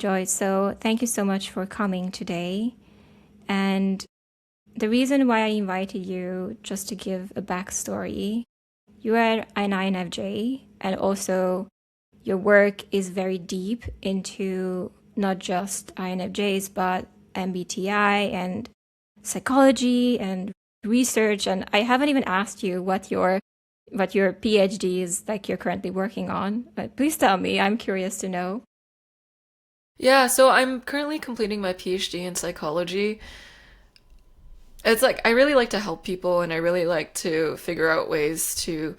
Joyce. So thank you so much for coming today. And the reason why I invited you, just to give a backstory, you are an INFJ, and also your work is very deep into not just INFJs, but MBTI and psychology and research. And I haven't even asked you what your PhD is like you're currently working on. But please tell me. I'm curious to know. Yeah, so I'm currently completing my PhD in psychology. It's like I really like to help people and I really like to figure out ways to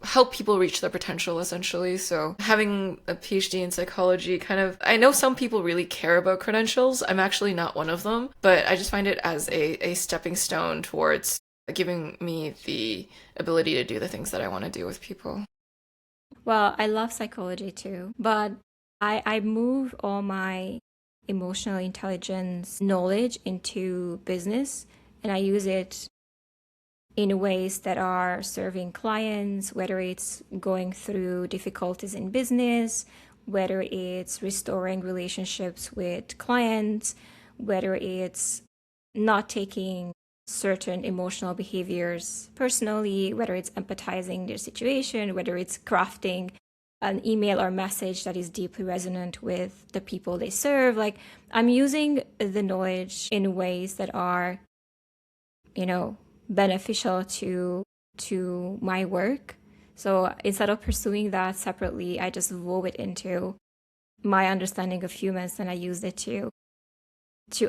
help people reach their potential essentially. So having a PhD in psychology kind of I know some people really care about credentials. I'm actually not one of them, but I just find it as a stepping stone towards giving me the ability to do the things that I want to do with people. Well, I love psychology too, but I move all my emotional intelligence knowledge into business, and I use it in ways that are serving clients, whether it's going through difficulties in business, whether it's restoring relationships with clients, whether it's not taking certain emotional behaviors personally, whether it's empathizing their situation, whether it's crafting an email or message that is deeply resonant with the people they serve. Like, I'm using the knowledge in ways that are, you know, beneficial to my work. So instead of pursuing that separately, I just wove it into my understanding of humans, and I used it to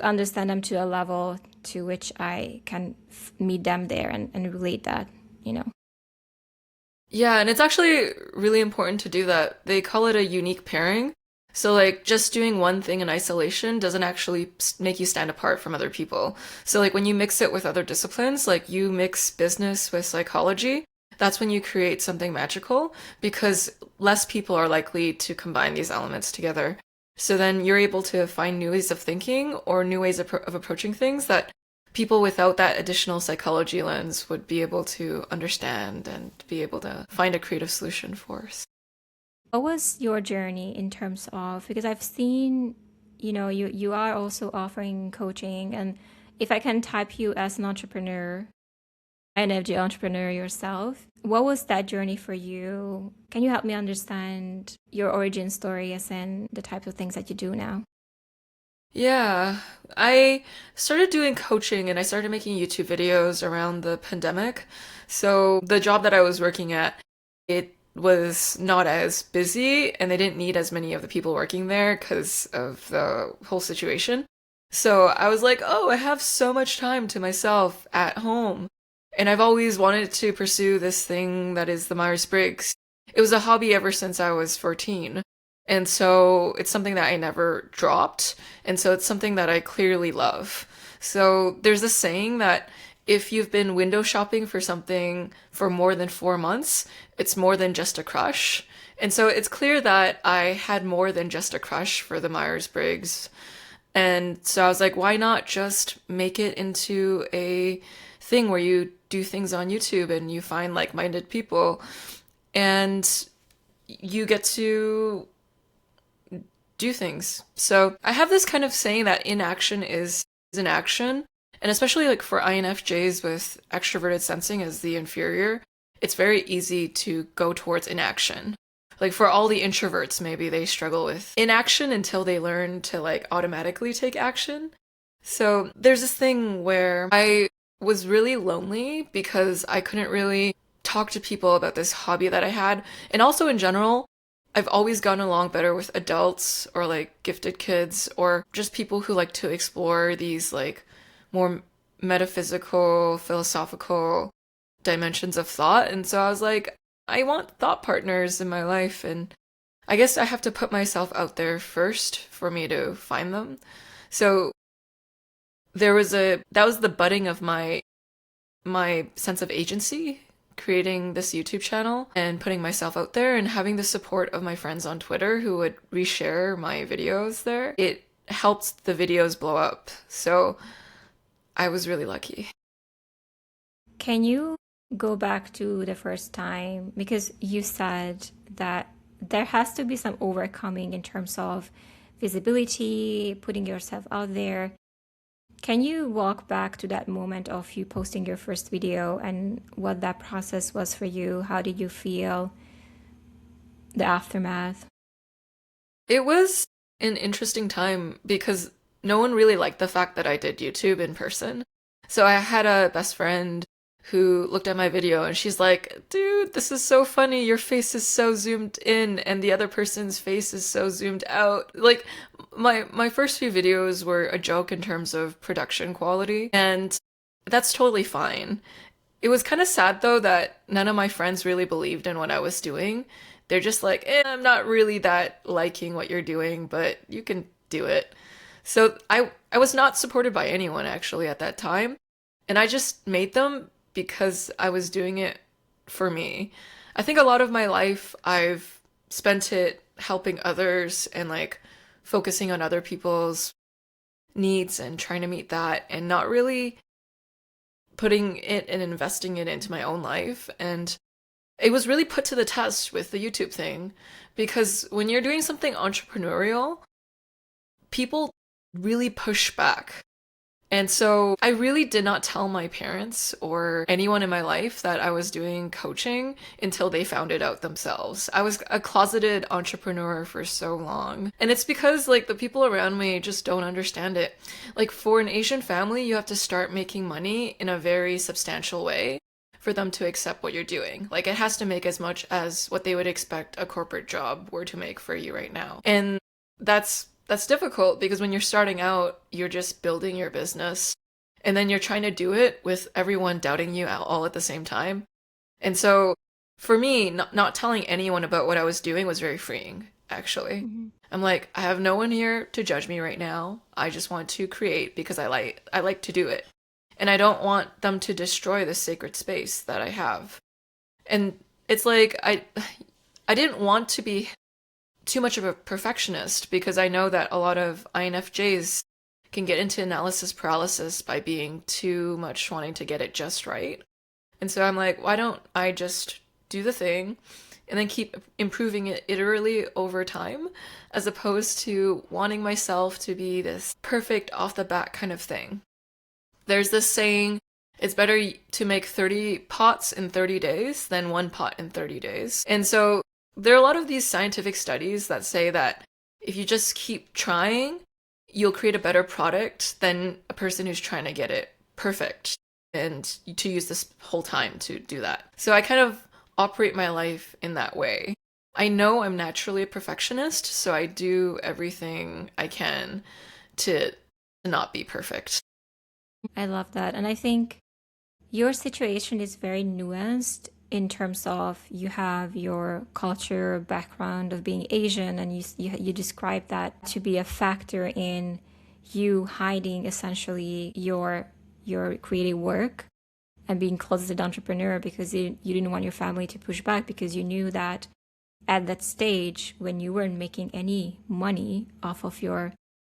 understand them to a level to which I can meet them there and relate that, you know. Yeah, and it's actually really important to do that. They call it a unique pairing. So, like, just doing one thing in isolation doesn't actually make you stand apart from other people. So, like, when you mix it with other disciplines, like you mix business with psychology, that's when you create something magical because less people are likely to combine these elements together. So then you're able to find new ways of thinking or new ways of approaching things that people without that additional psychology lens would be able to understand and be able to find a creative solution for. What was your journey in terms of, because I've seen, you are also offering coaching, and if I can type you as an entrepreneur, an FG entrepreneur yourself, what was that journey for you? Can you help me understand your origin story as in the types of things that you do now? Yeah, I started doing coaching and I started making YouTube videos around the pandemic. So the job that I was working at, it was not as busy and they didn't need as many of the people working there because of the whole situation. So I was like, oh, I have so much time to myself at home. And I've always wanted to pursue this thing that is the Myers-Briggs. It was a hobby ever since I was 14. And so it's something that I never dropped. And so it's something that I clearly love. So there's a saying that if you've been window shopping for something for more than 4 months, it's more than just a crush. And so it's clear that I had more than just a crush for the Myers-Briggs. And so I was like, why not just make it into a thing where you do things on YouTube and you find like-minded people and you get to do things. So I have this kind of saying that inaction is an action. And especially like for INFJs with extroverted sensing as the inferior, it's very easy to go towards inaction. Like for all the introverts, maybe they struggle with inaction until they learn to like automatically take action. So there's this thing where I was really lonely because I couldn't really talk to people about this hobby that I had. And also in general, I've always gotten along better with adults or like gifted kids or just people who like to explore these like more metaphysical, philosophical dimensions of thought. And so I was like, I want thought partners in my life. And I guess I have to put myself out there first for me to find them. So that was the budding of my sense of agency, creating this YouTube channel and putting myself out there and having the support of my friends on Twitter who would reshare my videos there. It helped the videos blow up. So I was really lucky. Can you go back to the first time? Because you said that there has to be some overcoming in terms of visibility, putting yourself out there. Can you walk back to that moment of you posting your first video and what that process was for you? How did you feel? The aftermath? It was an interesting time because no one really liked the fact that I did YouTube in person. So I had a best friend who looked at my video and she's like, dude, this is so funny. Your face is so zoomed in and the other person's face is so zoomed out. Like my first few videos were a joke in terms of production quality, and that's totally fine. It was kind of sad though that none of my friends really believed in what I was doing. They're just like, I'm not really that liking what you're doing, but you can do it. So I was not supported by anyone actually at that time. And I just made them because I was doing it for me. I think a lot of my life I've spent it helping others and like focusing on other people's needs and trying to meet that and not really putting it and investing it into my own life. And it was really put to the test with the YouTube thing because when you're doing something entrepreneurial, people really push back. And so I really did not tell my parents or anyone in my life that I was doing coaching until they found it out themselves. I was a closeted entrepreneur for so long. And it's because like the people around me just don't understand it. Like for an Asian family, you have to start making money in a very substantial way for them to accept what you're doing. Like it has to make as much as what they would expect a corporate job were to make for you right now. And that's difficult because when you're starting out, you're just building your business and then you're trying to do it with everyone doubting you all at the same time. And so for me, not telling anyone about what I was doing was very freeing, actually. Mm-hmm. I'm like, I have no one here to judge me right now. I just want to create because I like to do it. And I don't want them to destroy the sacred space that I have. And it's like I didn't want to be too much of a perfectionist because I know that a lot of INFJs can get into analysis paralysis by being too much wanting to get it just right. And so I'm like, why don't I just do the thing and then keep improving it iteratively over time as opposed to wanting myself to be this perfect off the bat kind of thing. There's this saying, it's better to make 30 pots in 30 days than one pot in 30 days. And so there are a lot of these scientific studies that say that if you just keep trying, you'll create a better product than a person who's trying to get it perfect and to use this whole time to do that. So I kind of operate my life in that way. I know I'm naturally a perfectionist, so I do everything I can to not be perfect. I love that. And I think your situation is very nuanced in terms of you have your culture background of being Asian, and you describe that to be a factor in you hiding essentially your creative work and being closeted entrepreneur because you didn't want your family to push back because you knew that at that stage when you weren't making any money off of your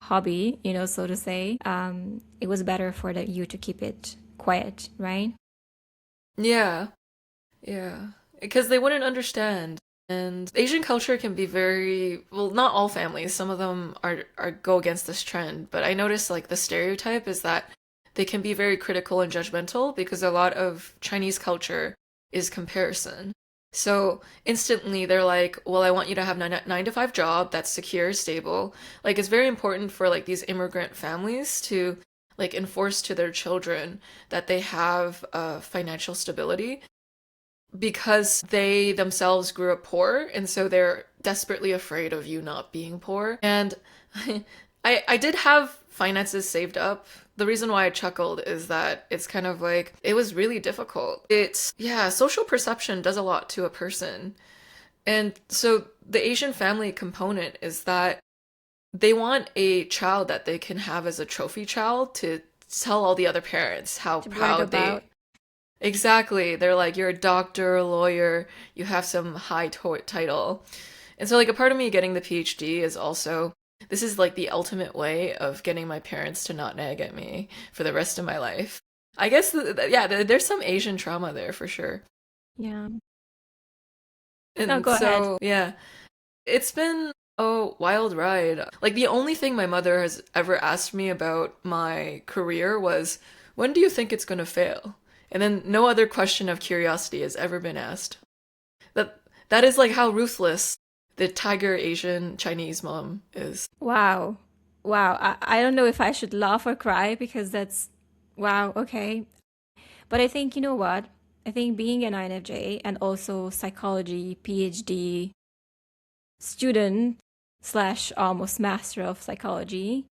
hobby, so to say, it was better for you to keep it quiet, right? Yeah, yeah. Because they wouldn't understand. And Asian culture can be very, well, not all families. Some of them are go against this trend, but I notice like the stereotype is that they can be very critical and judgmental because a lot of Chinese culture is comparison. So instantly they're like, well, I want you to have nine to five job that's secure, stable. Like it's very important for like these immigrant families to like enforce to their children that they have financial stability because they themselves grew up poor and so they're desperately afraid of you not being poor. And I did have finances saved up. The reason why I chuckled is that it's kind of like it was really difficult. It's yeah, social perception does a lot to a person. And so the Asian family component is that they want a child that they can have as a trophy child to tell all the other parents how To brag proud about. they. Exactly. They're like, you're a doctor, a lawyer, you have some high title. And so, like, a part of me getting the PhD is also, this is like the ultimate way of getting my parents to not nag at me for the rest of my life. I guess, yeah, there's some Asian trauma there for sure. Yeah. No, And go ahead. so, yeah. It's been a wild ride. Like, the only thing my mother has ever asked me about my career was, when do you think it's gonna fail? And then no other question of curiosity has ever been asked. That that is like how ruthless the tiger Asian Chinese mom is. Wow. Wow. I don't know if I should laugh or cry because that's, wow, okay. But I think, you know what? I think being an INFJ and also psychology PhD student slash almost master of psychology,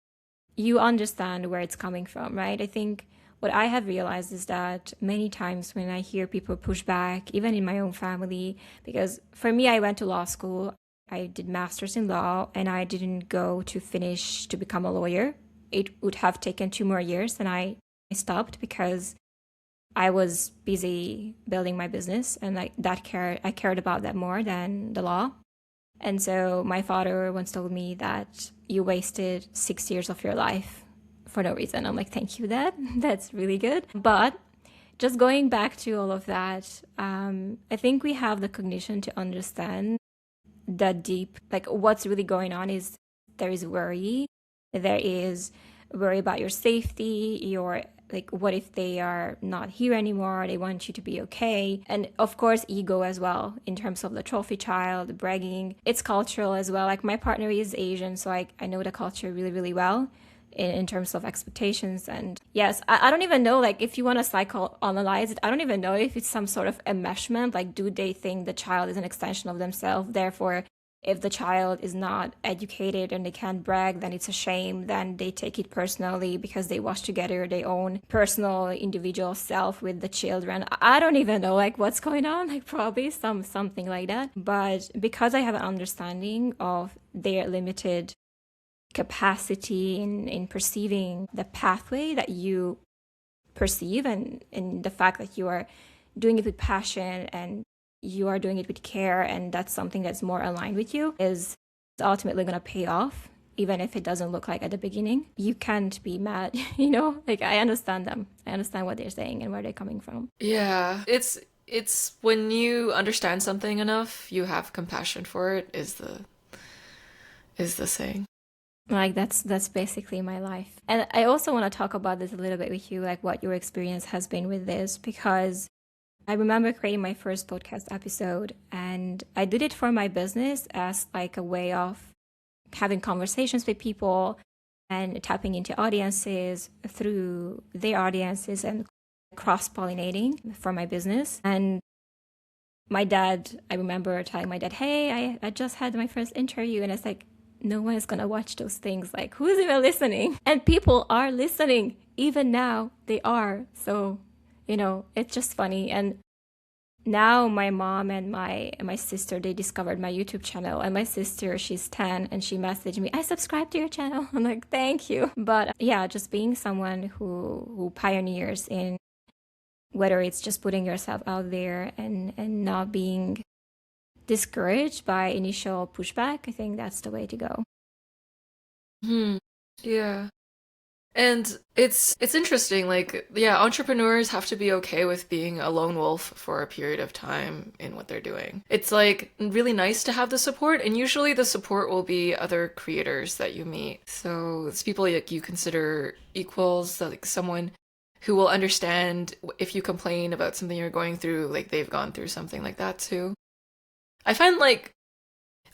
you understand where it's coming from, right? I think what I have realized is that many times when I hear people push back, even in my own family, because for me, I went to law school, I did master's in law, and I didn't go to finish to become a lawyer. It would have taken 2 more years, and I stopped because I was busy building my business, and I cared about that more than the law. And so my father once told me that you wasted 6 years of your life for no reason. I'm like, thank you, Dad. That's really good. But just going back to all of that, I think we have the cognition to understand that deep, like what's really going on is there is worry. There is worry about your safety, your like what if they are not here anymore, they want you to be okay, and of course ego as well in terms of the trophy child bragging. It's cultural as well, like my partner is Asian, so I know the culture really really well in terms of expectations. And yes, I don't even know, like if you want to psychoanalyze it, I don't even know if it's some sort of enmeshment, like do they think the child is an extension of themselves, therefore if the child is not educated and they can't brag, then it's a shame. Then they take it personally because they watch together their own personal individual self with the children. I don't even know like what's going on, like probably something like that. But because I have an understanding of their limited capacity in perceiving the pathway that you perceive, and the fact that you are doing it with passion and you are doing it with care, and that's something that's more aligned with you, is ultimately going to pay off, even if it doesn't look like at the beginning. You can't be mad, you know? Like I understand them. I understand what they're saying and where they're coming from. Yeah, it's when you understand something enough, you have compassion for it is the saying. Like that's basically my life. And I also want to talk about this a little bit with you, like what your experience has been with this, because I remember creating my first podcast episode and I did it for my business as like a way of having conversations with people and tapping into audiences through their audiences and cross-pollinating for my business. And my dad, I remember telling my dad, hey, I just had my first interview. And it's like, no one is going to watch those things. Like, who's even listening? And people are listening. Even now, they are. So, you know, it's just funny. And now my mom and my sister, they discovered my YouTube channel. And my sister, she's 10, and she messaged me, I subscribed to your channel. I'm like, thank you. But yeah, just being someone who pioneers in whether it's just putting yourself out there and not being discouraged by initial pushback, I think that's the way to go. Hmm. Yeah. And it's interesting, like, yeah, entrepreneurs have to be okay with being a lone wolf for a period of time in what they're doing. It's like really nice to have the support, and usually the support will be other creators that you meet. So it's people like you consider equals, like someone who will understand if you complain about something you're going through, like they've gone through something like that too. I find like,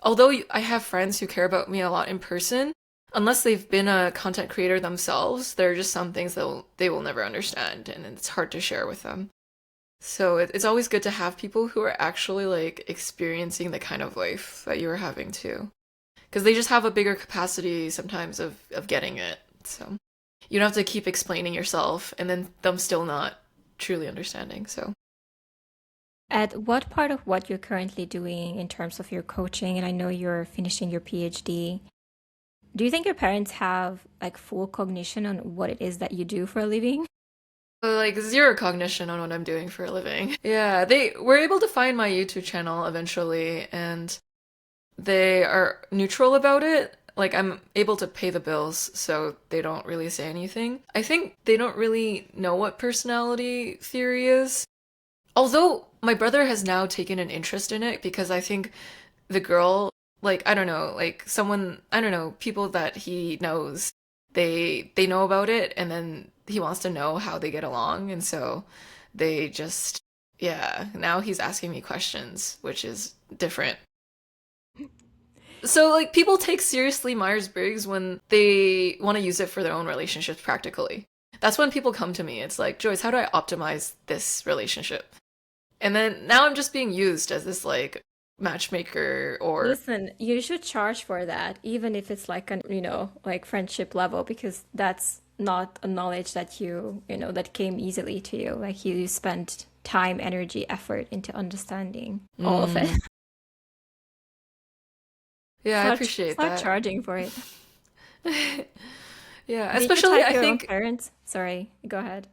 although I have friends who care about me a lot in person, unless they've been a content creator themselves, there are just some things that they will never understand, and it's hard to share with them. So it's always good to have people who are actually like experiencing the kind of life that you're having too, because they just have a bigger capacity sometimes of getting it. So you don't have to keep explaining yourself and then them still not truly understanding. So At what part of what you're currently doing in terms of your coaching, and I know you're finishing your PhD, do you think your parents have like full cognition on what it is that you do for a living? like zero cognition on what I'm doing for a living. Yeah, they were able to find my YouTube channel eventually, and they are neutral about it. Like, I'm able to pay the bills, so they don't really say anything. I think they don't really know what personality theory is. Although my brother has now taken an interest in it because I think the girl like I don't know, like someone I don't know, people that he knows, they know about it and then he wants to know how they get along and so they just yeah, now he's asking me questions, which is different. So like people take seriously Myers-Briggs when they want to use it for their own relationships practically. That's when people come to me. It's like, Joyce, how do I optimize this relationship? And then now I'm just being used as this like matchmaker or Listen, you should charge for that, even if it's like an, like friendship level, because that's not a knowledge that that came easily to you. Like you spent time, energy, effort into understanding all of it. mm, yeah, I appreciate Start that. charging for it. Yeah, Did you especially type I your own think parents? Sorry, go ahead.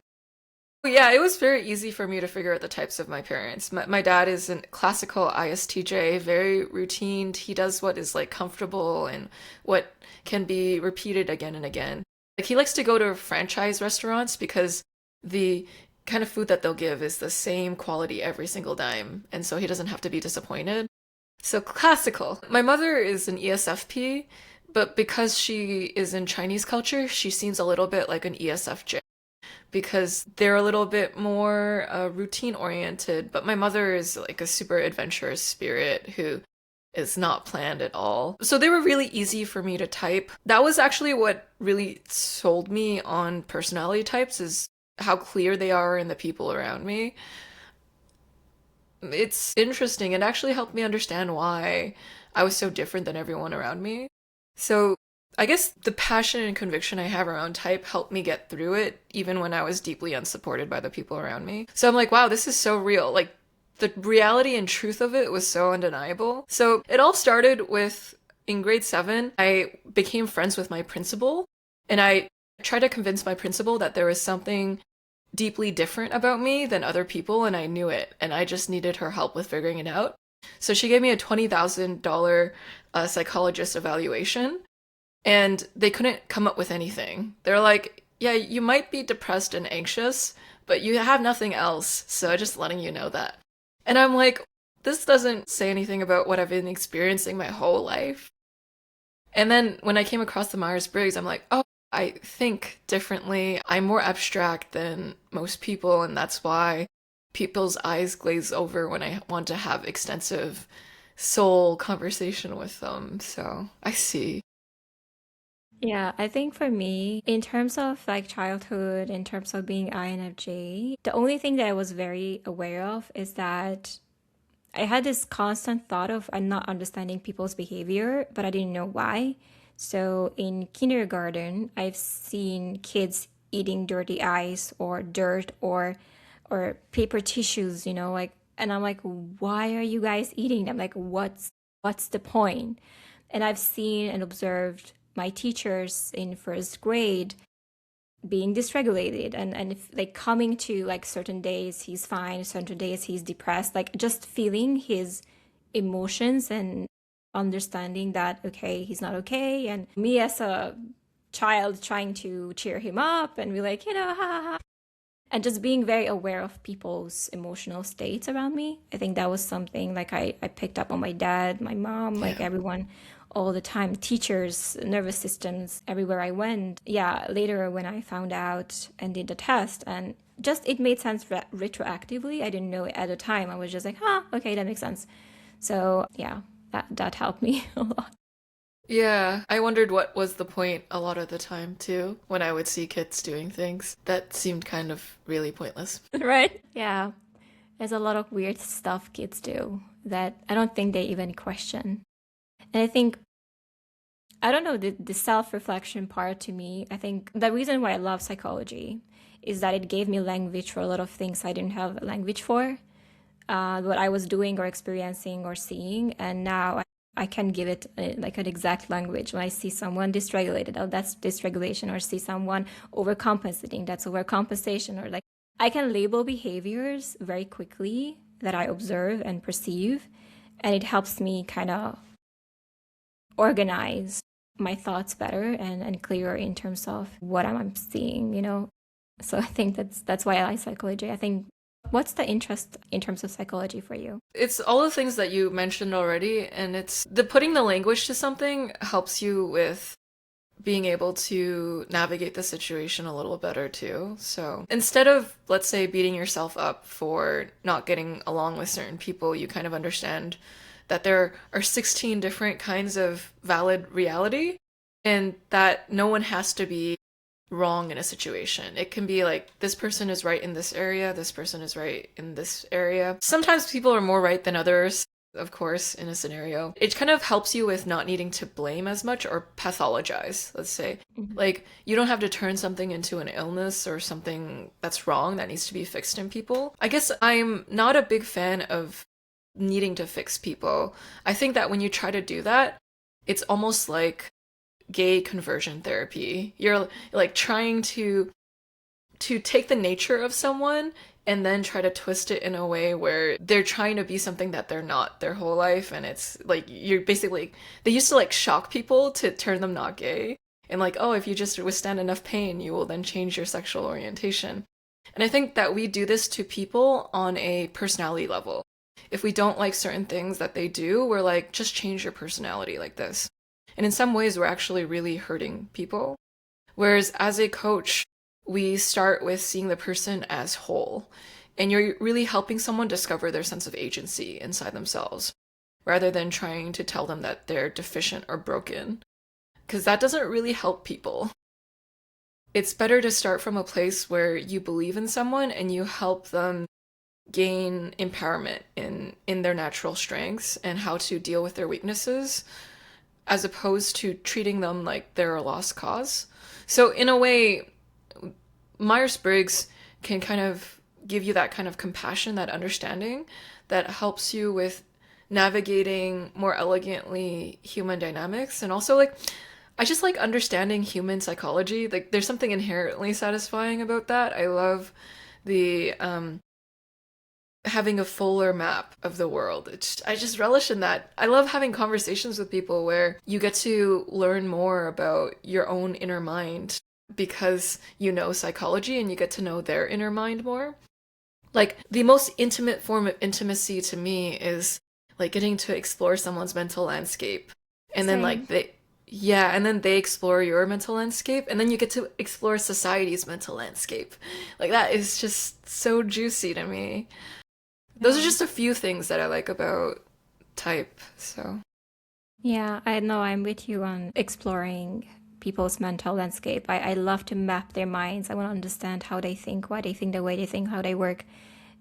yeah, it was very easy for me to figure out the types of my parents. My dad is a classical ISTJ, very routine. He does what is like comfortable and what can be repeated again and again. Like he likes to go to franchise restaurants because the kind of food that they'll give is the same quality every single time, and so he doesn't have to be disappointed. So classical. My mother is an ESFP, but because she is in Chinese culture, she seems a little bit like an ESFJ because they're a little bit more routine oriented. But my mother is like a super adventurous spirit who is not planned at all. So they were really easy for me to type. That was actually what really sold me on personality types is how clear they are in the people around me. It's interesting. It actually helped me understand why I was so different than everyone around me. So I guess the passion and conviction I have around type helped me get through it, even when I was deeply unsupported by the people around me. So I'm like, wow, this is so real. Like, the reality and truth of it was so undeniable. So it all started with in grade seven, I became friends with my principal, and I tried to convince my principal that there was something deeply different about me than other people, and I knew it, and I just needed her help with figuring it out. So she gave me a $20,000 psychologist evaluation, and they couldn't come up with anything. They're like, yeah, you might be depressed and anxious, but you have nothing else, so just letting you know that. And I'm like, this doesn't say anything about what I've been experiencing my whole life. And then when I came across the Myers Briggs, I'm like, oh, I think differently. I'm more abstract than most people, and that's why people's eyes glaze over when I want to have extensive soul conversation with them. So I see. Yeah, I think for me, in terms of like childhood, in terms of being INFJ, the only thing that I was very aware of is that I had this constant thought of I'm not understanding people's behavior, but I didn't know why. So in kindergarten, I've seen kids eating dirty ice or dirt or paper tissues, like, and I'm like, why are you guys eating them? Like, what's the point? And I've seen and observed my teachers in first grade being dysregulated and if, like coming to like certain days he's fine, certain days he's depressed, like just feeling his emotions and understanding that okay, he's not okay, and me as a child trying to cheer him up and be like, ha, ha, ha, and just being very aware of people's emotional states around me. I think that was something like I picked up on my dad, my mom, like Yeah. everyone all the time, teachers, nervous systems, everywhere I went. Yeah, later when I found out and did the test, and just it made sense retroactively. I didn't know it at the time. I was just like, huh, okay, that makes sense. So yeah, that helped me a lot. Yeah, I wondered what was the point a lot of the time too, when I would see kids doing things that seemed kind of really pointless. Right? Yeah. There's a lot of weird stuff kids do that I don't think they even question. And I think, I don't know, the self reflection part to me, I think the reason why I love psychology is that it gave me language for a lot of things I didn't have language for, what I was doing or experiencing or seeing. And now I can give it like an exact language. When I see someone dysregulated, oh, that's dysregulation, or see someone overcompensating, that's overcompensation, or like I can label behaviors very quickly that I observe and perceive. And it helps me kind of organize my thoughts better and clearer in terms of what I'm seeing. So I think that's why I like psychology. I think What's the interest in terms of psychology for you? It's all the things that you mentioned already, and it's the putting the language to something helps you with being able to navigate the situation a little better too. So instead of, let's say, beating yourself up for not getting along with certain people, you kind of understand that there are 16 different kinds of valid reality and that no one has to be wrong in a situation. It can be like this person is right in this area, this person is right in this area. Sometimes people are more right than others, of course, in a scenario. It kind of helps you with not needing to blame as much or pathologize, let's say. Mhm. Like, you don't have to turn something into an illness or something that's wrong that needs to be fixed in people. I guess I'm not a big fan of needing to fix people. I think that when you try to do that, it's almost like gay conversion therapy. You're like trying to take the nature of someone and then try to twist it in a way where they're trying to be something that they're not their whole life, and it's like you're basically they used to like shock people to turn them not gay, and like, oh, if you just withstand enough pain you will then change your sexual orientation. And I think that we do this to people on a personality level. If we don't like certain things that they do, we're like, just change your personality like this. And in some ways, we're actually really hurting people. Whereas as a coach, we start with seeing the person as whole. And you're really helping someone discover their sense of agency inside themselves, rather than trying to tell them that they're deficient or broken. Because that doesn't really help people. It's better to start from a place where you believe in someone and you help them gain empowerment in their natural strengths and how to deal with their weaknesses, as opposed to treating them like they're a lost cause. So in a way, Myers-Briggs can kind of give you that kind of compassion, that understanding that helps you with navigating more elegantly human dynamics. And also, like, I just like understanding human psychology. Like, there's something inherently satisfying about that. I love the having a fuller map of the world. I just relish in that. I love having conversations with people where you get to learn more about your own inner mind because you know psychology and you get to know their inner mind more. Like, the most intimate form of intimacy to me is like getting to explore someone's mental landscape. And then Same. like yeah, and then they explore your mental landscape, and then you get to explore society's mental landscape. Like, that is just so juicy to me. Those are Yeah. just a few things that I like about type. So, Yeah, I know I'm with you on exploring people's mental landscape. I love to map their minds. I want to understand how they think, why they think the way they think, how they work,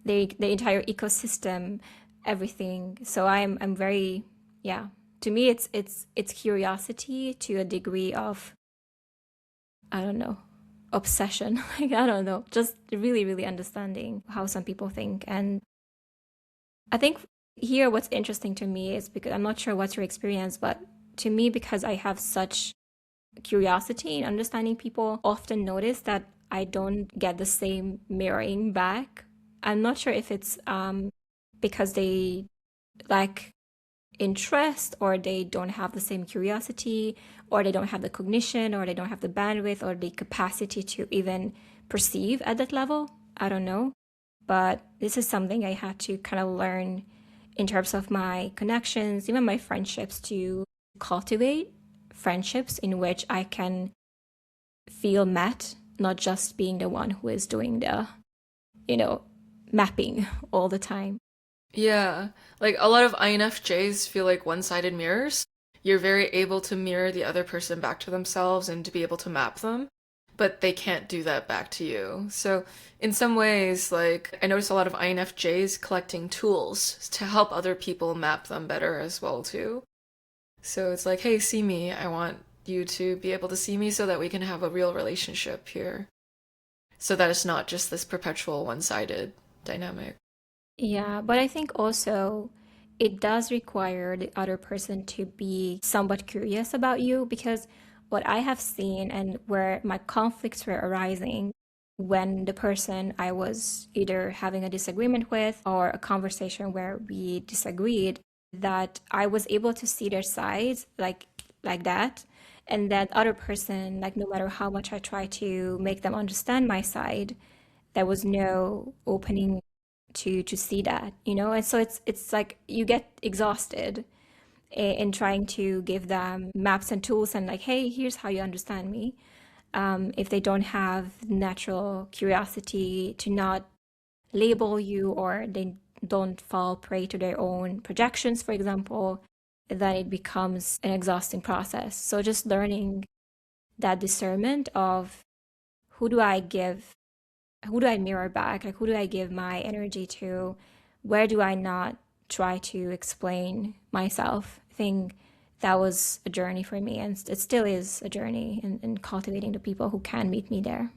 the entire ecosystem, everything. So I'm very, yeah. To me it's curiosity to a degree of, I don't know, obsession. Like, I don't know, just really, really understanding how some people think. And I think here what's interesting to me is, because I'm not sure what's your experience, but to me, because I have such curiosity in understanding people, often notice that I don't get the same mirroring back. I'm not sure if it's because they lack interest, or they don't have the same curiosity, or they don't have the cognition, or they don't have the bandwidth or the capacity to even perceive at that level. I don't know. But this is something I had to kind of learn in terms of my connections, even my friendships, to cultivate friendships in which I can feel met, not just being the one who is doing the, you know, mapping all the time. yeah, like a lot of INFJs feel like one-sided mirrors. You're very able to mirror the other person back to themselves and to be able to map them, but they can't do that back to you. So, in some ways, like, I notice a lot of INFJs collecting tools to help other people map them better as well, too. So it's like, hey, see me. I want you to be able to see me so that we can have a real relationship here. So that it's not just this perpetual one-sided dynamic. Yeah, but I think also it does require the other person to be somewhat curious about you, because what I have seen and where my conflicts were arising, when the person I was either having a disagreement with or a conversation where we disagreed, that I was able to see their sides like that. And that other person, like, no matter how much I try to make them understand my side, there was no opening to see that, you know? And so it's like you get exhausted in trying to give them maps and tools and like, hey, here's how you understand me. If they don't have natural curiosity to not label you, or they don't fall prey to their own projections, for example, then it becomes an exhausting process. So just learning that discernment of who do I give, who do I mirror back? Like, who do I give my energy to? Where do I not try to explain myself? I think that was a journey for me, and it still is a journey in cultivating the people who can meet me there.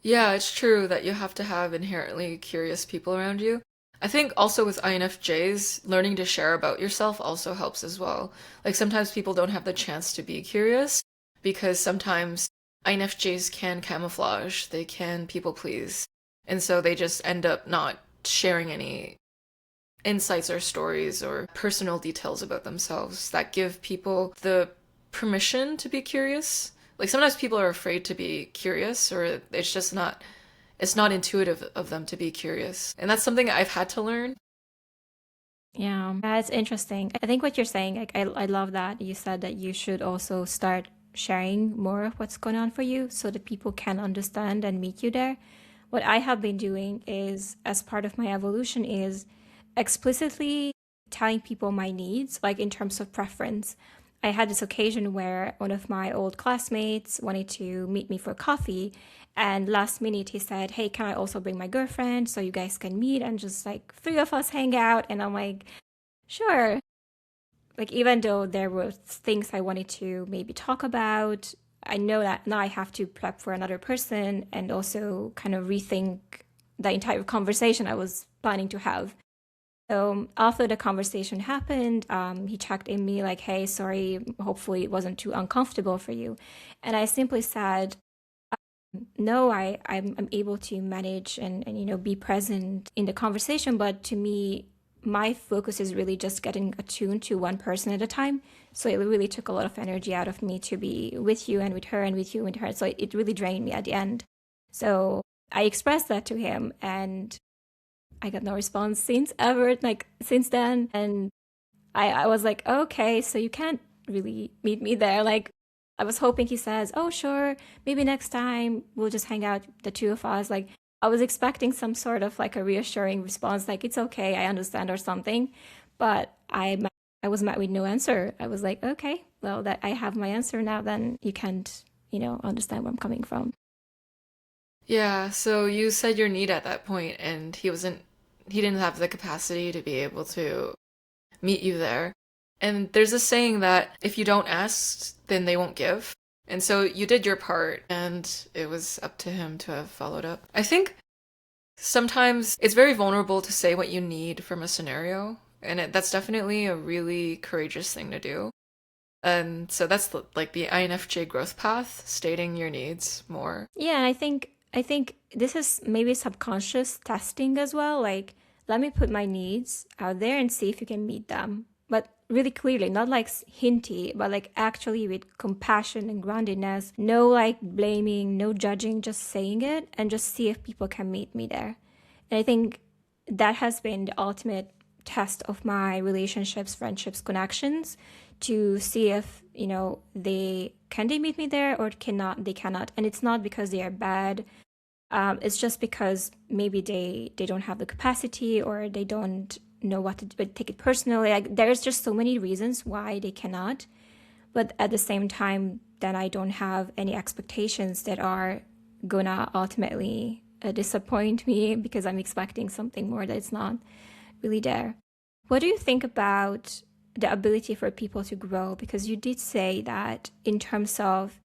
Yeah, it's true that you have to have inherently curious people around you. I think also with INFJs, learning to share about yourself also helps as well. Like sometimes people don't have the chance to be curious because sometimes INFJs can camouflage, they can people please. And so they just end up not sharing any insights or stories or personal details about themselves that give people the permission to be curious. Like sometimes people are afraid to be curious, or it's not intuitive of them to be curious. And that's something I've had to learn. Yeah, that's interesting. I think what you're saying, like, I love that you said that you should also start sharing more of what's going on for you so that people can understand and meet you there. What I have been doing is, as part of my evolution, is explicitly telling people my needs, like in terms of preference. I had this occasion where one of my old classmates wanted to meet me for coffee, and last minute he said, hey, can I also bring my girlfriend so you guys can meet and just like three of us hang out? And I'm like, sure. Like, even though there were things I wanted to maybe talk about, I know that now I have to prep for another person and also kind of rethink the entire conversation I was planning to have. So after the conversation happened, he checked in me like, hey, sorry, hopefully it wasn't too uncomfortable for you. And I simply said, no, I'm able to manage and you know, be present in the conversation. But to me, my focus is really just getting attuned to one person at a time. So it really took a lot of energy out of me to be with you and with her and with you and her. So it really drained me at the end. So I expressed that to him, and I got no response since ever, like since then. And I was like, okay, so you can't really meet me there. Like, I was hoping he says, oh, sure, maybe next time we'll just hang out, the two of us. Like, I was expecting some sort of like a reassuring response, like, it's okay, I understand, or something. But I was met with no answer. I was like, okay, well, that I have my answer now, then you can't, you know, understand where I'm coming from. Yeah, so you said your need at that point, and he didn't have the capacity to be able to meet you there. And there's a saying that if you don't ask, then they won't give. And so you did your part, and it was up to him to have followed up. I think sometimes it's very vulnerable to say what you need from a scenario, and that's definitely a really courageous thing to do. And so that's like the INFJ growth path, stating your needs more. Yeah, and I think this is maybe subconscious testing as well. Like, let me put my needs out there and see if you can meet them. But really clearly, not like hinty, but like actually with compassion and groundedness. No like blaming, no judging, just saying it and just see if people can meet me there. And I think that has been the ultimate test of my relationships, friendships, connections, to see if, you know, they meet me there, or they cannot. And it's not because they are bad. It's just because maybe they don't have the capacity, or they don't know what to do, take it personally. Like, there's just so many reasons why they cannot. But at the same time, then I don't have any expectations that are gonna ultimately disappoint me because I'm expecting something more that's not really there. What do you think about the ability for people to grow? Because you did say that in terms of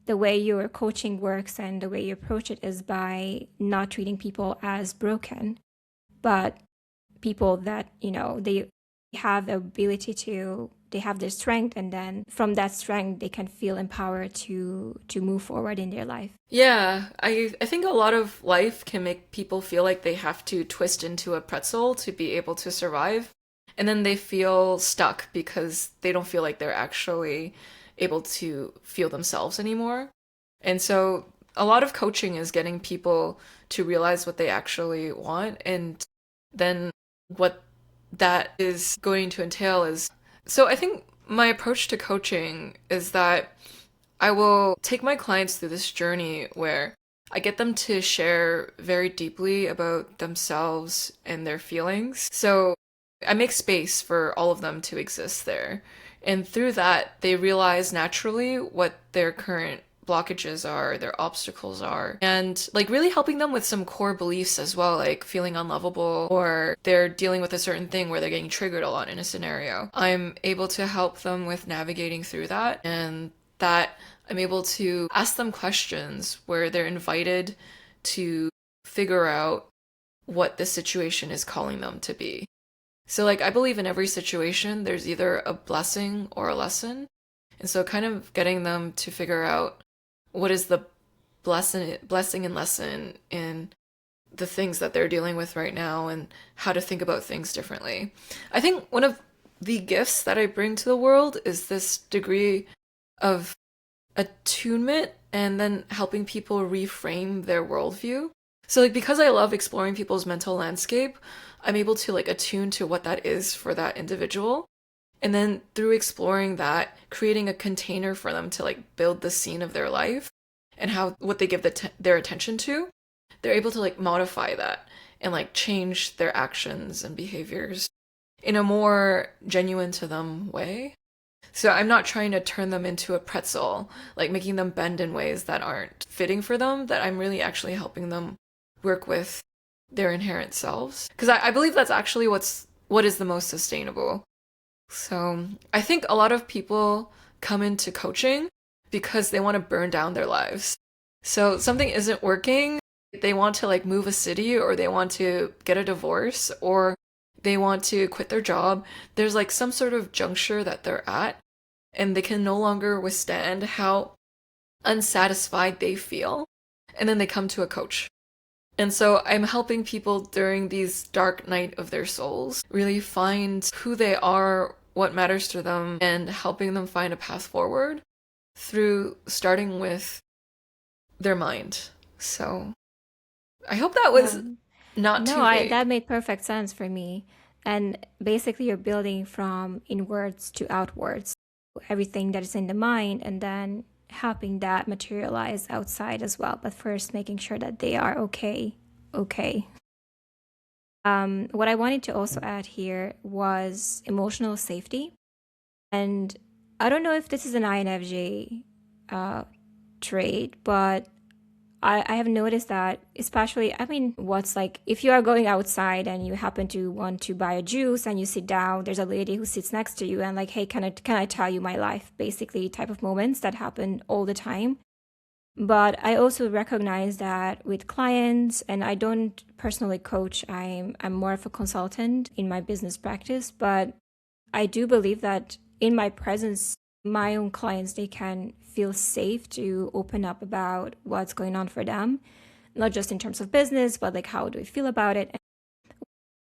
the way your coaching works and the way you approach it is by not treating people as broken, but people that, you know, they have the ability to, they have their strength, and then from that strength they can feel empowered to move forward in their life. Yeah, I think a lot of life can make people feel like they have to twist into a pretzel to be able to survive. And then they feel stuck because they don't feel like they're actually able to feel themselves anymore. And so a lot of coaching is getting people to realize what they actually want, and then what that is going to entail is, so I think my approach to coaching is that I will take my clients through this journey where I get them to share very deeply about themselves and their feelings. So I make space for all of them to exist there. And through that, they realize naturally what their current blockages are, their obstacles are, and like really helping them with some core beliefs as well, like feeling unlovable, or they're dealing with a certain thing where they're getting triggered a lot in a scenario. I'm able to help them with navigating through that, and that I'm able to ask them questions where they're invited to figure out what the situation is calling them to be. So, like, I believe in every situation, there's either a blessing or a lesson. And so, kind of getting them to figure out what is the blessing and lesson in the things that they're dealing with right now and how to think about things differently. I think one of the gifts that I bring to the world is this degree of attunement and then helping people reframe their worldview. So like because I love exploring people's mental landscape, I'm able to like attune to what that is for that individual. And then through exploring that, creating a container for them to like build the scene of their life and how what they give their attention to, they're able to like modify that and like change their actions and behaviors in a more genuine to them way. So I'm not trying to turn them into a pretzel, like making them bend in ways that aren't fitting for them, that I'm really actually helping them work with their inherent selves. Because I believe that's actually what is the most sustainable. So I think a lot of people come into coaching because they want to burn down their lives. So something isn't working, they want to like move a city, or they want to get a divorce, or they want to quit their job. There's like some sort of juncture that they're at, and they can no longer withstand how unsatisfied they feel. And then they come to a coach. And so I'm helping people during these dark night of their souls really find who they are, what matters to them, and helping them find a path forward through starting with their mind. So I hope that was not No, too I vague. that made perfect sense for me. And basically you're building from inwards to outwards. Everything that is in the mind and then helping that materialize outside as well. But first making sure that they are okay. Okay. What I wanted to also add here was emotional safety. And I don't know if this is an INFJ trait, but I have noticed that, especially, I mean, what's like if you are going outside and you happen to want to buy a juice and you sit down, there's a lady who sits next to you and like, hey, can I tell you my life? Basically, type of moments that happen all the time. But I also recognize that with clients, and I don't personally coach, I'm more of a consultant in my business practice, but I do believe that in my presence, my own clients, they can feel safe to open up about what's going on for them, not just in terms of business, but like how do we feel about it.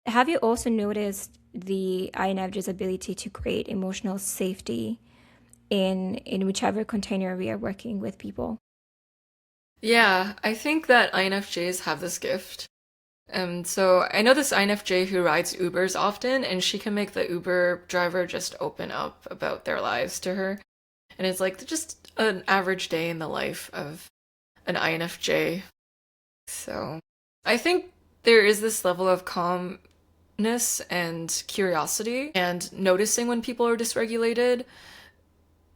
Have you also noticed the INFJ's ability to create emotional safety in whichever container we are working with people? Yeah, I think that INFJs have this gift. So I know this INFJ who rides Ubers often, and she can make the Uber driver just open up about their lives to her. And it's like just an average day in the life of an INFJ. So I think there is this level of calmness and curiosity and noticing when people are dysregulated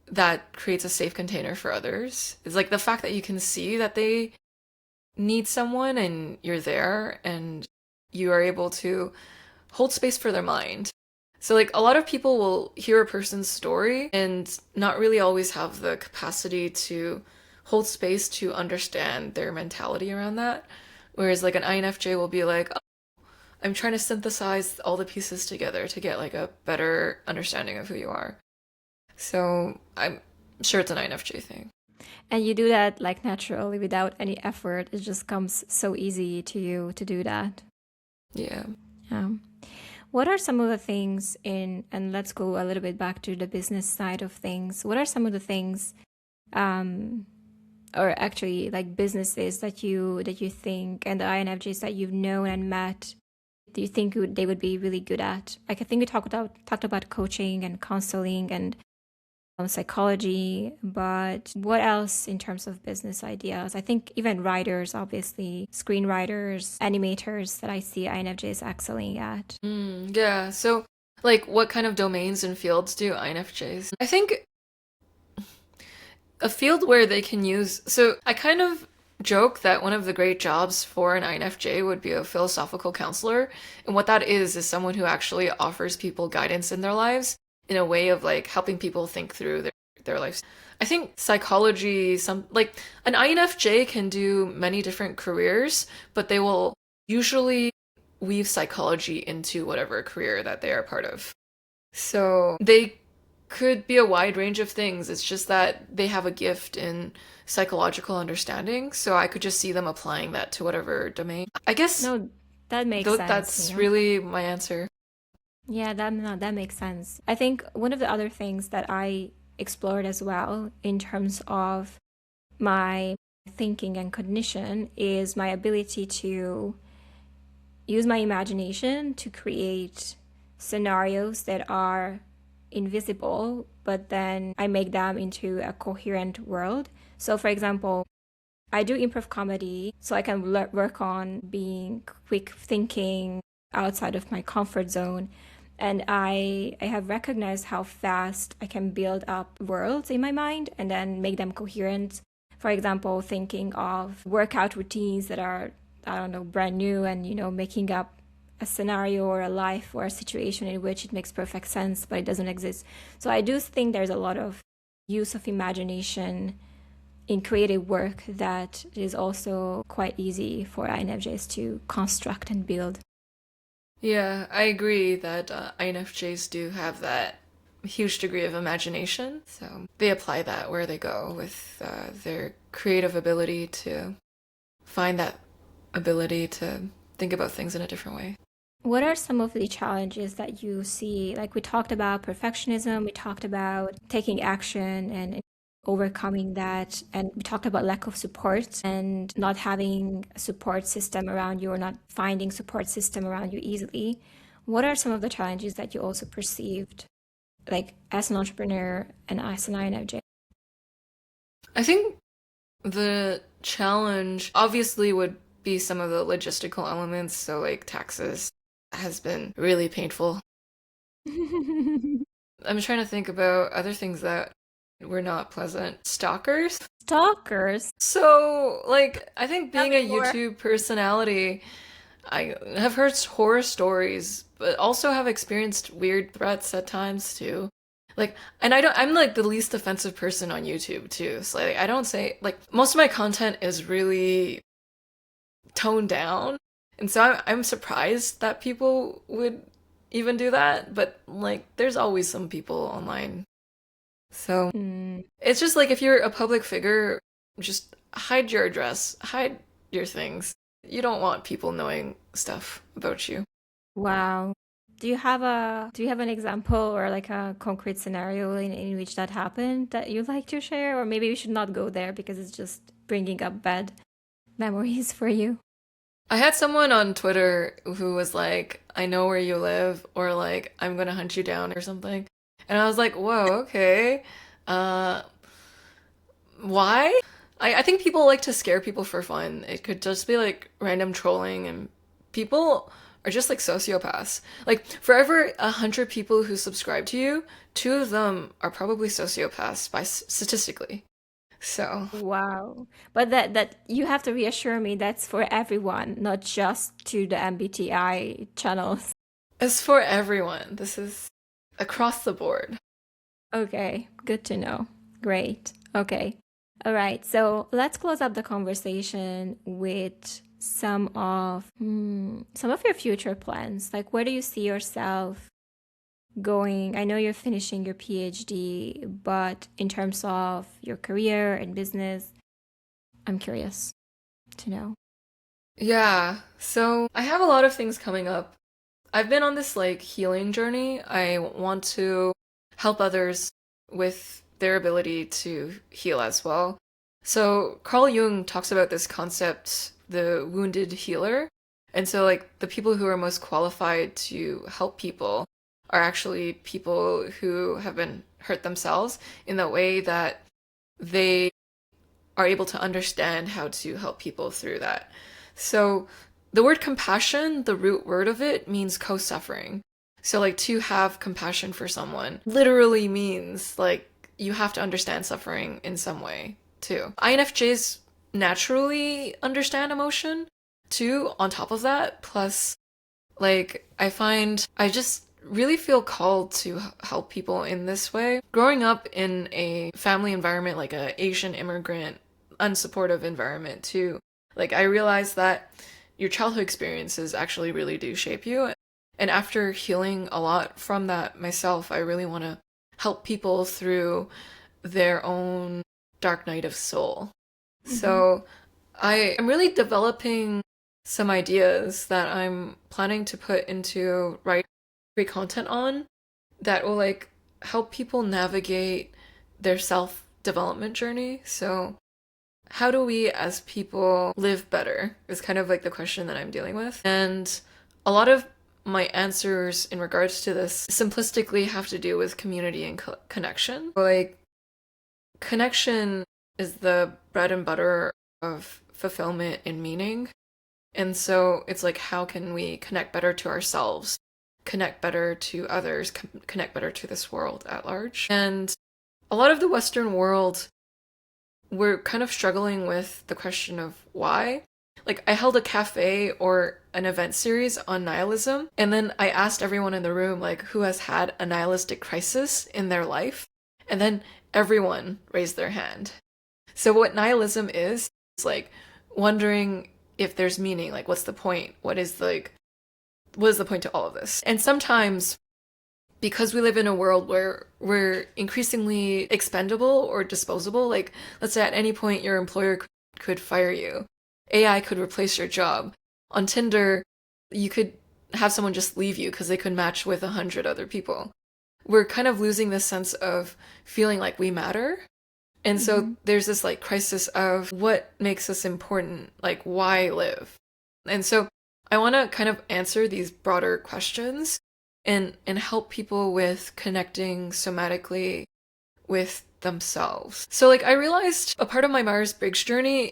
that creates a safe container for others. It's like the fact that you can see that they need someone and you're there and you are able to hold space for their mind. So, like, a lot of people will hear a person's story and not really always have the capacity to hold space to understand their mentality around that. Whereas, like, an INFJ will be like, oh, I'm trying to synthesize all the pieces together to get, like, a better understanding of who you are. So, I'm sure it's an INFJ thing. And you do that like naturally without any effort. It just comes so easy to you to do that. Yeah. Um, what are some of the things and let's go a little bit back to the business side of things. What are some of the things um, or actually like businesses that you think, and the INFJs that you've known and met, do you think they would be really good at? Like I think we talked about coaching and counseling and psychology, but what else in terms of business ideas? I think even writers, obviously, screenwriters, animators that I see INFJs excelling at. Yeah, so like what kind of domains and fields do INFJs? I think a field where they can use, so I kind of joke that one of the great jobs for an INFJ would be a philosophical counselor. And what that is someone who actually offers people guidance in their lives in a way of like helping people think through their lives. I think psychology, some like an INFJ can do many different careers, but they will usually weave psychology into whatever career that they are part of. So they could be a wide range of things. It's just that they have a gift in psychological understanding, so I could just see them applying that to whatever domain. I guess No, that makes sense, that's really my answer. Yeah, that no, that makes sense. I think one of the other things that I explored as well in terms of my thinking and cognition is my ability to use my imagination to create scenarios that are invisible, but then I make them into a coherent world. So, for example, I do improv comedy, so I can work on being quick thinking outside of my comfort zone. And I have recognized how fast I can build up worlds in my mind and then make them coherent. For example, thinking of workout routines that are, I don't know, brand new and, making up a scenario or a life or a situation in which it makes perfect sense, but it doesn't exist. So I do think there's a lot of use of imagination in creative work that is also quite easy for INFJs to construct and build. Yeah, I agree that INFJs do have that huge degree of imagination, so they apply that where they go with their creative ability to find that ability to think about things in a different way. What are some of the challenges that you see? Like we talked about perfectionism, we talked about taking action and overcoming that, and we talked about lack of support and not having a support system around you or not finding support system around you easily. What are some of the challenges that you also perceived, like as an entrepreneur and as an INFJ? I think the challenge obviously would be some of the logistical elements, so like taxes has been really painful. I'm trying to think about other things that were not pleasant. Stalkers. Stalkers? So, like, I think Tell being me a more. YouTube personality, I have heard horror stories, but also have experienced weird threats at times too. Like, and I'm like the least offensive person on YouTube too. So like, I don't say like most of my content is really toned down, and so I'm surprised that people would even do that. But like, there's always some people online. So Mm, it's just like if you're a public figure, just hide your address, hide your things. You don't want people knowing stuff about you. wow. Do you have an example or like a concrete scenario in which that happened that you'd like to share? Or maybe we should not go there because it's just bringing up bad memories for you. I had someone on Twitter who was like, I know where you live, or like, I'm gonna hunt you down or something. And I was like, whoa, okay. Uh, why? I think people like to scare people for fun. It could just be like random trolling, and people are just like sociopaths. Like, for every 100 people who subscribe to you, two of them are probably sociopaths by statistically. So, Wow. But that you have to reassure me that's for everyone, not just to the MBTI channels. as for everyone, this is across the board. Okay, good to know. Great. Okay. All right. So let's close up the conversation with some of your future plans. Like where do you see yourself going? I know you're finishing your PhD, but in terms of your career and business, I'm curious to know. Yeah, so I have a lot of things coming up. I've been on this like healing journey. I want to help others with their ability to heal as well. So Carl Jung talks about this concept, the wounded healer. And so like the people who are most qualified to help people are actually people who have been hurt themselves in the way that they are able to understand how to help people through that. So the word compassion, the root word of it means co-suffering. So like to have compassion for someone literally means like you have to understand suffering in some way too. INFJs naturally understand emotion too on top of that. Plus like I find I just really feel called to help people in this way. Growing up in a family environment like a Asian immigrant unsupportive environment too. Like I realized that your childhood experiences actually really do shape you. And after healing a lot from that myself, I really want to help people through their own dark night of soul. Mm-hmm. So I am really developing some ideas that I'm planning to put into write free content on that will like help people navigate their self development journey. So how do we as people live better is kind of like the question that I'm dealing with. And a lot of my answers in regards to this simplistically have to do with community and connection. Like, connection is the bread and butter of fulfillment and meaning. And so it's like, how can we connect better to ourselves, connect better to others, connect better to this world at large? And a lot of the Western world, we're kind of struggling with the question of why. Like, I held a cafe or an event series on nihilism, and then I asked everyone in the room, like, who has had a nihilistic crisis in their life? And then everyone raised their hand. So, what nihilism is like wondering if there's meaning, like, what's the point? What is the point to all of this? And sometimes because we live in a world where we're increasingly expendable or disposable, like let's say at any point your employer could fire you, AI could replace your job. On Tinder, you could have someone just leave you because they could match with 100 other people. We're kind of losing this sense of feeling like we matter. And so Mm-hmm. there's this like crisis of what makes us important, like why live? And so I want to kind of answer these broader questions and help people with connecting somatically with themselves. So like I realized a part of my Myers-Briggs journey,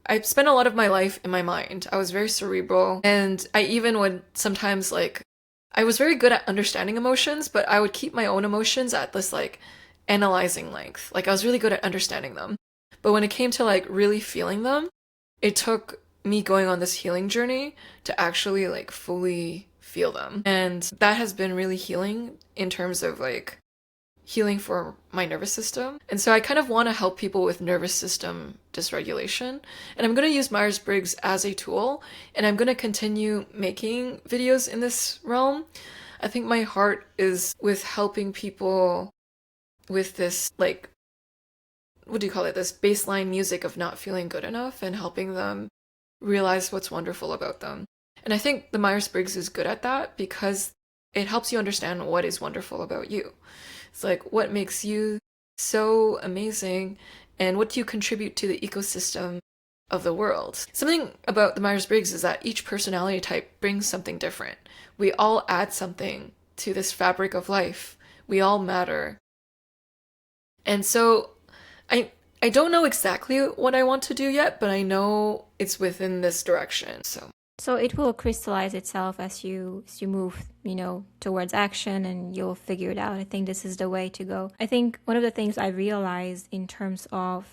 I spent a lot of my life in my mind. I was very cerebral and I even would sometimes like I was very good at understanding emotions, but I would keep my own emotions at this like analyzing length. Like I was really good at understanding them. But when it came to like really feeling them, it took me going on this healing journey to actually like fully feel them. And that has been really healing in terms of like healing for my nervous system. And so I kind of want to help people with nervous system dysregulation. And I'm going to use Myers-Briggs as a tool, and I'm going to continue making videos in this realm. I think my heart is with helping people with this like what do you call it, this baseline music of not feeling good enough and helping them realize what's wonderful about them. And I think the Myers-Briggs is good at that because it helps you understand what is wonderful about you. It's like what makes you so amazing and what do you contribute to the ecosystem of the world. Something about the Myers-Briggs is that each personality type brings something different. We all add something to this fabric of life. We all matter. And so I I don't know exactly what I want to do yet, but I know it's within this direction. So it will crystallize itself as you move, towards action, and you'll figure it out. I think this is the way to go. I think one of the things I realized in terms of,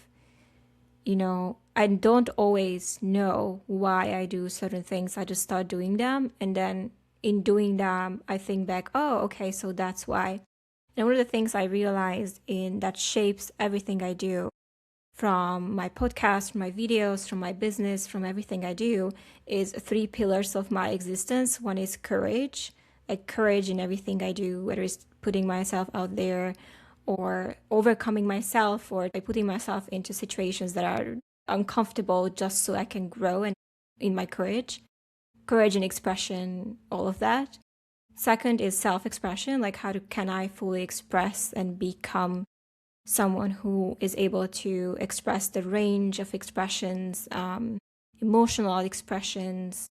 I don't always know why I do certain things. I just start doing them, and then in doing them, I think back, oh, okay, so that's why. And one of the things I realized in that shapes everything I do, from my podcast, from my videos, from my business, from everything I do, is three pillars of my existence. One is courage, like courage in everything I do, whether it's putting myself out there or overcoming myself or by putting myself into situations that are uncomfortable just so I can grow and in my courage. Courage and expression, all of that. Second is self-expression, like can I fully express and become someone who is able to express the range of expressions, emotional expressions.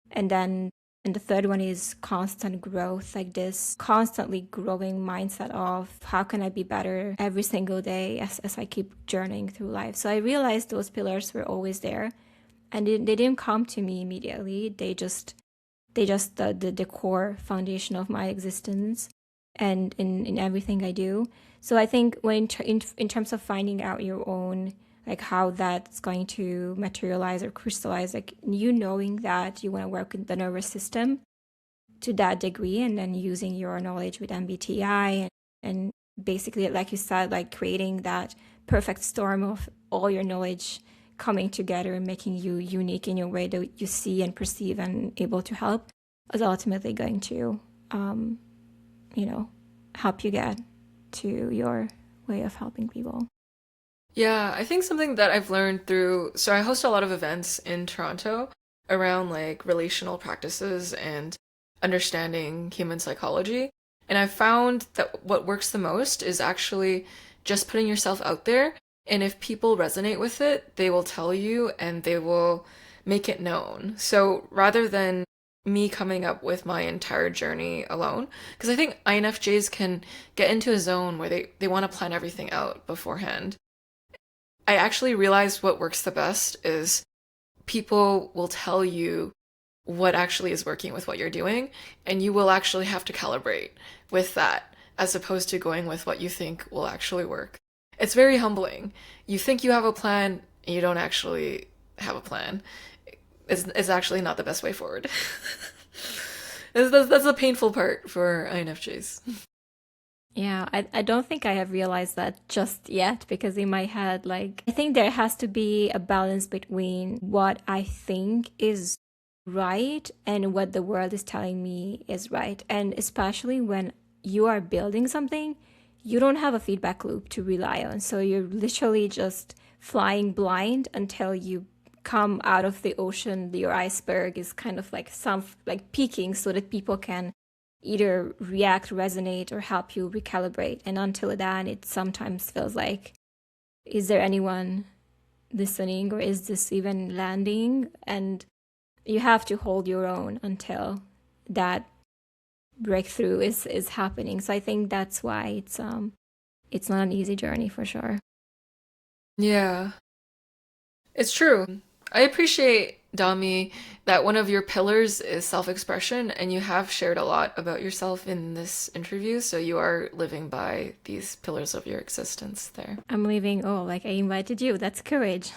And then and the third one is constant growth, like this constantly growing mindset of how can I be better every single day as I keep journeying through life. So I realized those pillars were always there, and they didn't come to me immediately. They just the core foundation of my existence and in everything I do. So I think in terms of finding out your own, like how that's going to materialize or crystallize, like you knowing that you want to work with the nervous system to that degree, and then using your knowledge with MBTI and basically, like you said, like creating that perfect storm of all your knowledge coming together and making you unique in your way that you see and perceive and able to help is ultimately going to, you know, help you get to your way of helping people. Yeah, I think something that I've learned through, so I host a lot of events in Toronto around like relational practices and understanding human psychology. And I found that what works the most is actually just putting yourself out there. And if people resonate with it, they will tell you and they will make it known. So rather than me coming up with my entire journey alone, because I think INFJs can get into a zone where they want to plan everything out beforehand. I actually realized what works the best is people will tell you what actually is working with what you're doing, and you will actually have to calibrate with that as opposed to going with what you think will actually work. It's very humbling. You think you have a plan, and you don't actually have a plan. It's actually not the best way forward. That's the painful part for INFJs. Yeah, I don't think I have realized that just yet, because in my head, like, I think there has to be a balance between what I think is right and what the world is telling me is right. And especially when you are building something, you don't have a feedback loop to rely on. So you're literally just flying blind until you come out of the ocean. Your iceberg is kind of like some like peaking so that people can either react, resonate, or help you recalibrate. And until then, it sometimes feels like, is there anyone listening, or is this even landing? And you have to hold your own until that breakthrough is happening. So I think that's why it's not an easy journey for sure. Yeah, it's true. I appreciate, Dami, that one of your pillars is self-expression, and you have shared a lot about yourself in this interview, so you are living by these pillars of your existence there. I'm leaving. Oh, like I invited you. That's courage.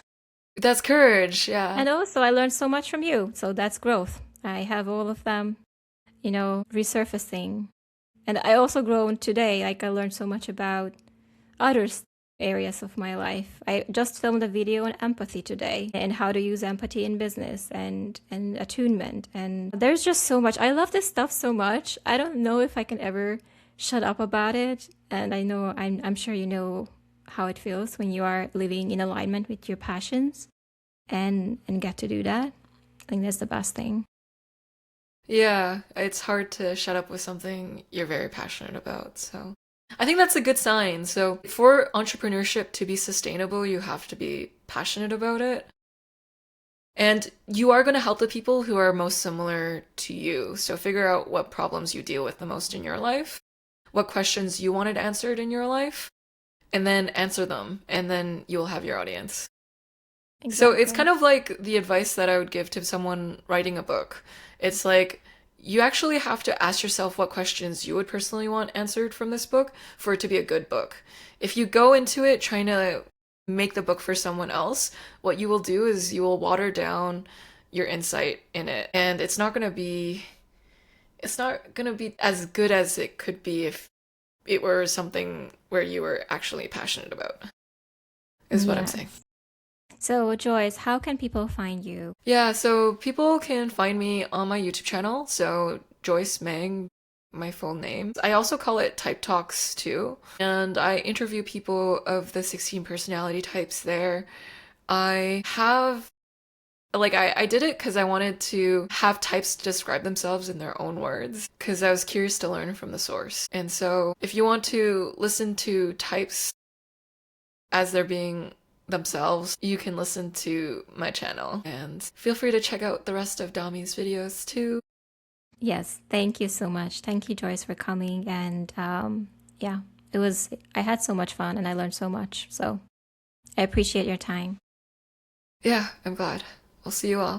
That's courage, yeah. And also, I learned so much from you. So that's growth. I have all of them, resurfacing. And I also grown today. Like I learned so much about other areas of my life. I just filmed a video on empathy today and how to use empathy in business and attunement. And there's just so much. I love this stuff so much. I don't know if I can ever shut up about it. And I know I'm sure you know how it feels when you are living in alignment with your passions and get to do that. I think that's the best thing. Yeah, it's hard to shut up with something you're very passionate about, so I think that's a good sign. So, for entrepreneurship to be sustainable, you have to be passionate about it. And you are going to help the people who are most similar to you. So, figure out what problems you deal with the most in your life, what questions you wanted answered in your life, and then answer them, and then you'll have your audience. So it's Exactly. kind of like the advice that I would give to someone writing a book. It's like you actually have to ask yourself what questions you would personally want answered from this book for it to be a good book. If you go into it trying to make the book for someone else, what you will do is you will water down your insight in it. And it's not going to be as good as it could be if it were something where you were actually passionate about. Is what I'm saying. Yes. So, Joyce, how can people find you? Yeah, so people can find me on my YouTube channel. So Joyce Meng, my full name. I also call it Type Talks too. And I interview people of the 16 personality types there. I have I did it because I wanted to have types describe themselves in their own words because I was curious to learn from the source. And so if you want to listen to types as they're being themselves, you can listen to my channel. And feel free to check out the rest of Dami's videos too. Yes, thank you so much. Thank you, Joyce, for coming. And yeah, I had so much fun and I learned so much. So I appreciate your time. Yeah, I'm glad. We'll see you all.